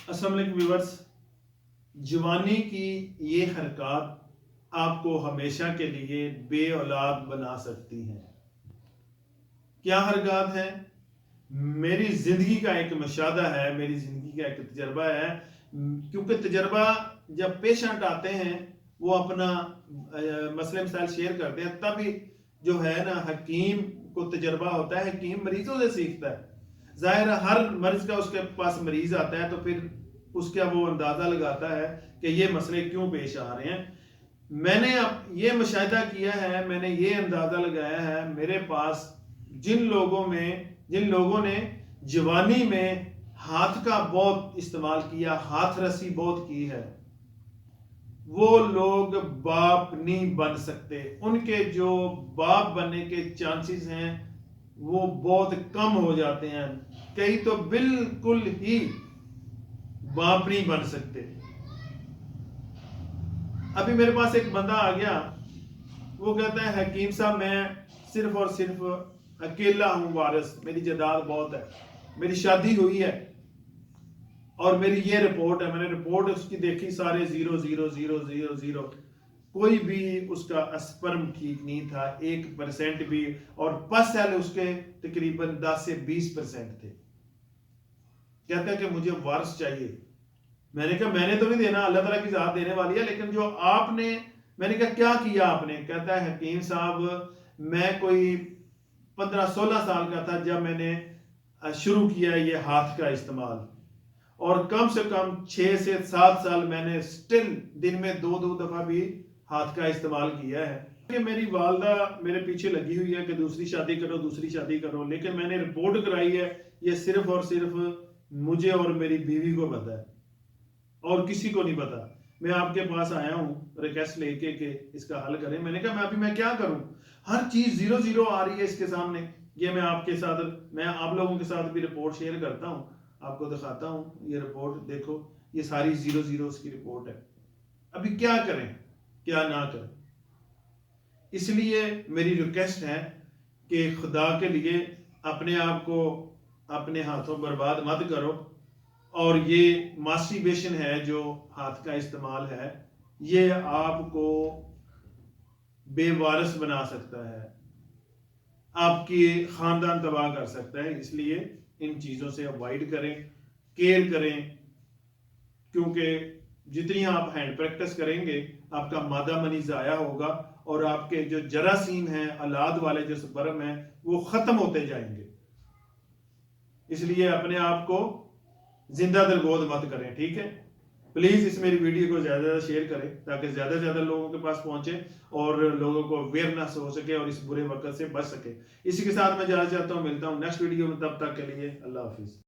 السلام علیکم ویورز، جوانی کی یہ حرکات آپ کو ہمیشہ کے لیے بے اولاد بنا سکتی ہیں۔ کیا حرکات ہیں؟ میری زندگی کا ایک مشاہدہ ہے، میری زندگی کا ایک تجربہ ہے، کیونکہ تجربہ جب پیشنٹ آتے ہیں وہ اپنا مسئلے مسائل شیئر کرتے ہیں، تب جو ہے نا حکیم کو تجربہ ہوتا ہے، حکیم مریضوں سے سیکھتا ہے۔ ظاہر ہے ہر مرض کا اس کے پاس مریض آتا ہے تو پھر اس کا وہ اندازہ لگاتا ہے کہ یہ مسئلے کیوں پیش آ رہے ہیں۔ میں نے یہ مشاہدہ کیا ہے، میں نے یہ اندازہ لگایا ہے، میرے پاس جن لوگوں نے جوانی میں ہاتھ کا بہت استعمال کیا، ہاتھ رسی بہت کی ہے، وہ لوگ باپ نہیں بن سکتے۔ ان کے جو باپ بننے کے چانسز ہیں وہ بہت کم ہو جاتے ہیں، کئی تو بالکل ہی باپ نہیں بن سکتے۔ ابھی میرے پاس ایک بندہ آ گیا، وہ کہتا ہے حکیم صاحب میں صرف اور صرف اکیلا ہوں وارث، میری جائیداد بہت ہے، میری شادی ہوئی ہے اور میری یہ رپورٹ ہے، میں نے رپورٹ اس کی دیکھی، سارے 0 کوئی بھی اس کا اسپرم ٹھیک نہیں تھا، 1% بھی، اور پس سیل اس کے تقریباً 10 سے 20% تھے۔ کہتا ہے کہ مجھے وارث چاہیے۔ میں نے کہا میں نے تو نہیں دینا، اللہ تعالیٰ کی ذات دینے والی ہے، لیکن جو آپ نے، میں نے کہا کیا کیا آپ نے؟ کہتا ہے حکیم صاحب میں کوئی 15-16 سال کا تھا جب میں نے شروع کیا یہ ہاتھ کا استعمال، اور کم سے کم 6 سے 7 سال میں نے سٹل دن میں 2 دفعہ بھی ہاتھ کا استعمال کیا ہے۔ کہ میری والدہ میرے پیچھے لگی ہوئی ہے کہ دوسری شادی کرو، دوسری شادی کرو، لیکن میں نے رپورٹ کرائی ہے، یہ صرف اور صرف مجھے اور میری بیوی کو پتا ہے اور کسی کو نہیں پتا۔ میں آپ کے پاس آیا ہوں ریکویسٹ لے کے کہ اس کا حل کریں۔ میں نے کہا ابھی میں کیا کروں، ہر چیز 0 آ رہی ہے اس کے سامنے۔ یہ میں آپ کے ساتھ، میں آپ لوگوں کے ساتھ بھی رپورٹ شیئر کرتا ہوں، آپ کو دکھاتا ہوں یہ رپورٹ دیکھو، یہ ساری 0 اس کی رپورٹ ہے۔ ابھی کیا کریں کیا نہ کریں؟ اس لیے میری ریکویسٹ ہے کہ خدا کے لیے اپنے آپ کو اپنے ہاتھوں برباد مت کرو، اور یہ ماسٹربیشن ہے جو ہاتھ کا استعمال ہے، یہ آپ کو بے وارث بنا سکتا ہے، آپ کی خاندان تباہ کر سکتا ہے۔ اس لیے ان چیزوں سے اوائڈ کریں، کیئر کریں، کیونکہ جتنی آپ ہینڈ پریکٹس کریں گے آپ کا مادہ منی ضائع ہوگا، اور آپ کے جو جراثیم ہیں، اولاد والے جو سپرم ہیں، وہ ختم ہوتے جائیں گے۔ اس لیے اپنے آپ کو زندہ دلگود مت کریں، ٹھیک ہے؟ پلیز اس میری ویڈیو کو زیادہ زیادہ شیئر کریں تاکہ زیادہ زیادہ لوگوں کے پاس پہنچے اور لوگوں کو اویئرنس ہو سکے اور اس برے وقت سے بچ سکے۔ اسی کے ساتھ میں جانا چاہتا ہوں، ملتا ہوں نیکسٹ ویڈیو میں، تب تک کے لیے اللہ حافظ۔